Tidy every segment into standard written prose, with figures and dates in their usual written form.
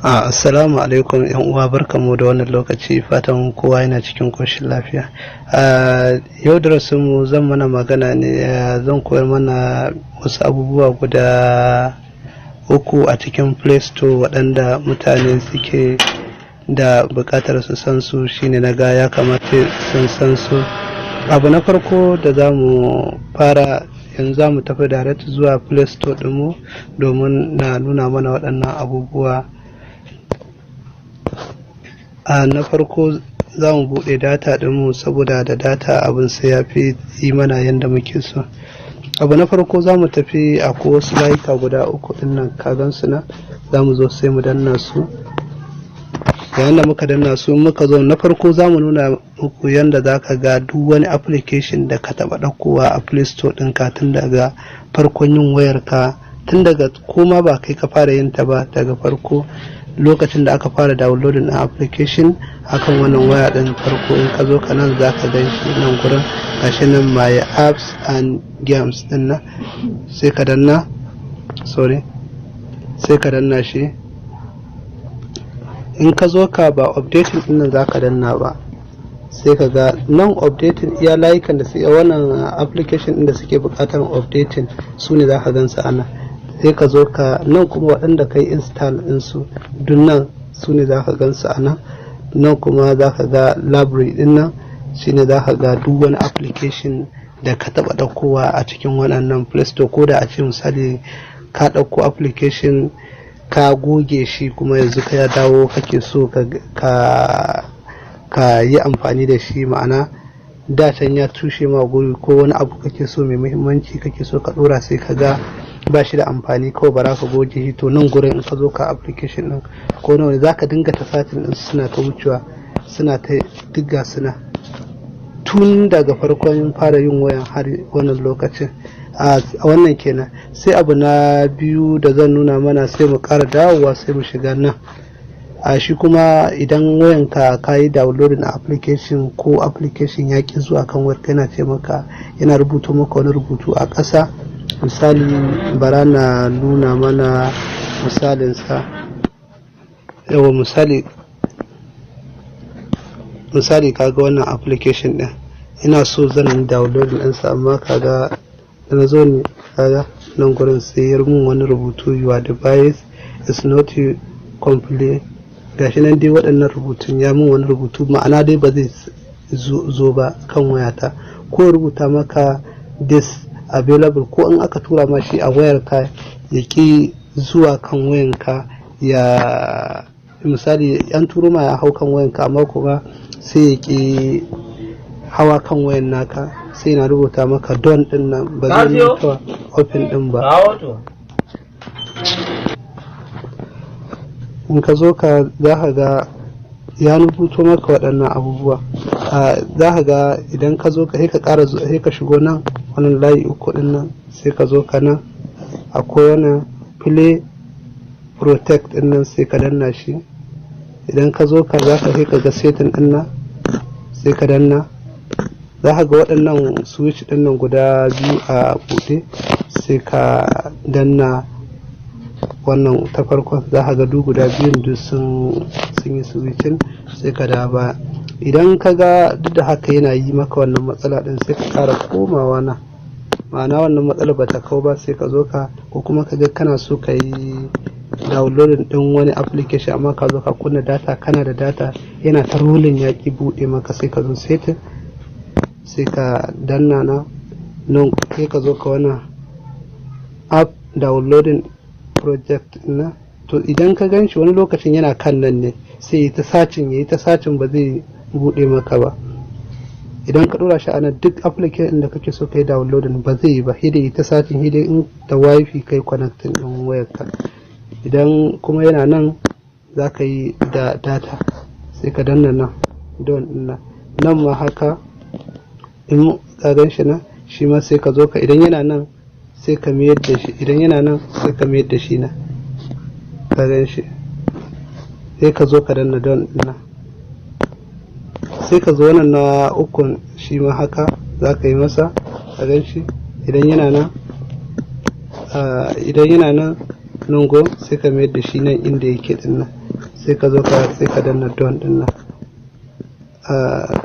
Assalamu alaikum yan uwa, barkamu da wannan lokaci, fatan kowa yana cikin koshin lafiya. Yau darasin mu zan mana magana ne, zan koyar mana wasu abubuwa guda uku a cikin Play Store waɗanda mutane suke da buƙatar su san su, shine na ga ya kamata sun san su. Abu na farko da za mu fara yanzu, za mu tafi direct zuwa Play Store ɗinmu domin na nuna mana waɗannan abubuwa. Na farko za mu buɗe data ɗinmu, saboda da data abin sai ya fi yi mana yadda muke so. Abu na farko za mu tafi a wasu layuka guda uku ɗinnan, ka gan su na, za mu zo sai mu danna su. Yayin da muka danna su, muka zo na farko za mu nuna muku yadda za ka ga duk wani application da ka taɓa ɗaukowa a Play Store ɗinka, tun daga farkon yin wayarka, tun daga koma ba kai ka fara yin ta ba, daga farko lokacin da aka fara downloading na application akan wannan waya ɗin farko. In ka zo ka nan za ka gan shi nan gurin, gashi nan my apps and games ɗin nan, sai ka danna, sai ka danna shi. In ka zo ka ba updating ɗin nan za ka danna ba, sai ka ga nan updating iya layukan da suke wannan application ɗin da suke buƙatar updating su ne za ka gan su a nan. Sai ka zo ka nan kuma waɗanda kai install ɗinsu duk nan su ne za ka gan su a nan. Nan kuma za ka ga library ɗin nan, shi ne za ka ga duk wani application da ka taɓa ɗaukowa a cikin waɗannan Play Store. Ko da a ce misali ka ɗauko application ka goge shi, kuma yanzu ka ya dawo kake so ka yi amfani da shi, ma'ana da can ya tushe ma guri, ko wani abu kake so mai muhimmanci kake so ka ɗora, sai ka ga ba shi da amfani, kawai bara ka goge shi. To nan gurin in ka zo ka application ɗin ko nawa za ka dinga ta satin ɗin, suna ta wucewa, suna ta digga, suna tun daga farkon fara yin wayan har wannan lokacin. A wannan kenan. Sai abu na biyu da zan nuna mana, sai mu ƙara dawowa, sai mu shiga nan. Shi kuma idan wayanka ka yi downloading application, ko application ya ƙi zuwa kan wayarka, yana taimaka, yana rubuto maka wani rubutu a ƙasa. Misali, bara na nuna mana misalinsa. Yawa, misali kaga wannan application ɗin, ina so zan downloading ɗinsa, amma kaga da na zo ne, kaga nan gurin sai ya mun wani rubutu, your device is not complete. Gashi nan dai waɗannan rubutun ya mun wani rubutu, ma'ana dai ba zai zo ba kan wayata, ko rubuta maka this available, ko in aka tura ma shi a wayarka ya ki zuwa kan wayanka, ya misali an turo ma ya hau kan wayanka, amma kuma sai ya ki hawa kan wayan naka, sai na rubuta maka don din nan, ba zai rubuta open din ba. In ka zo ka za ka ga ya rubuto maka waɗannan abubuwa. Za ka ga idan ka zo ka sai ka shigo nan wannan layi uku din nan, sai ka zo ka nan akwai wannan play protect din nan, sai ka danna shi. Idan ka zo ka za ka sai ka ga setting din nan, sai ka danna. Za ka ga waɗannan switch din nan guda biyu a buɗe, sai ka danna wannan ta farkon. Za ka ga duk guda biyun duk sun yi switching, sai ka da ba. Idan ka ga duk da haka yana yi maka wannan matsala din, sai ka ƙara komawa na, ma'ana wannan matsala ba ta kawo ba, sai ka zo ka, ko kuma ka ga kana so ka yi downloading din wani application, amma ka zo ka kunna data, kana da data yana ta rolling ya ki buɗe maka, sai ka zo setting, sai ka danna na nan, sai ka zo ka wannan app downloading project na. To idan ka gan shi wani lokacin yana kan nan ne, sai yi ta sacin ba zai buɗe maka ba. Idan ka ɗora shi a nan, duk application da kake so ka yi downloading ba zai yi ba, hidai yi ta sacin, hidai in da wifi kai connecting ɗin wayarka. Idan kuma yana nan za ka yi da data, sai ka danna nan don nan ma haka. In ka gan shi nan, shi ma sai ka zo ka, idan yana nan sai ka mayar da shi, idan yana nan sai ka mayar da shi na, ka gan shi, sai ka zo ka danna don nan, sai ka zo wannan na ukun, shi ma haka za ka yi masa, ka gan shi. Idan yana nan nungo, sai ka mayar da shi nan inda yake din nan, sai ka zo sai ka danna don din nan.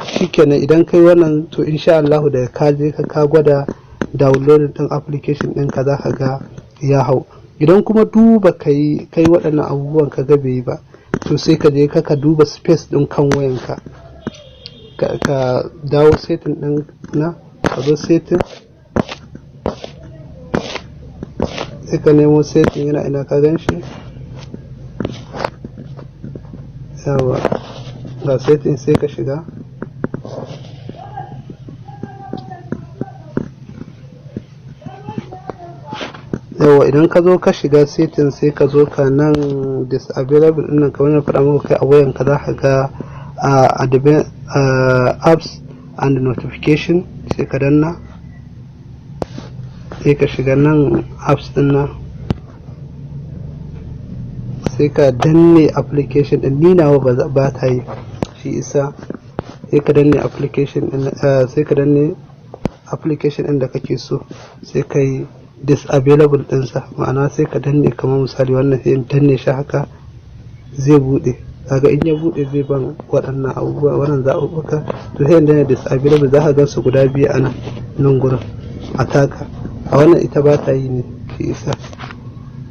Shikenan idan kai wannan to insha Allah da ka je ka gwada downloading din application ɗinka za ka ga ya hau. Idan kuma duba kai waɗannan abubuwan ka ga bai yi ba, to sai ka je ka duba space ɗin kan wayanka, ka dawo setting ɗin na, ka zo setting sai ka nemo setting, yana ina ka gan shi, yawa ga setting sai ka shiga. Yawa idan ka zo ka shiga setting sai ka zo ka nan disable din nan, kamar na faɗa maka kai a wayan ka za ka ga apps and notification, sai ka danna, sai ka shiga nan apps din nan, sai ka danne application din. Ni nawa ba ta yi, shi isa sai ka danne application din, sai ka danne application din da kake so, sai ka yi disable ɗinsa, ma'ana sai ka danne, kamar misali wannan sai in danne shi haka zai bude. Kaga in ya bude zai ban waɗannan abubuwa, wannan zaɓuɓɓuka, to sai in danne disable, za ka gan su guda biyu a nan gurin a taka. A wannan ita ba ta yi ne, shi isa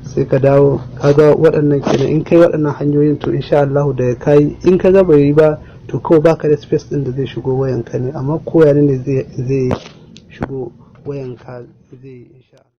sai ka dawo. Kaga waɗannan kenan, in kai waɗannan hanyoyin to insha Allah da kai, in ka ga bai yi ba to kawai baka da space ɗin da zai shigo wayanka ne, amma koya ne zai shigo wayanka zai yi insha Allah.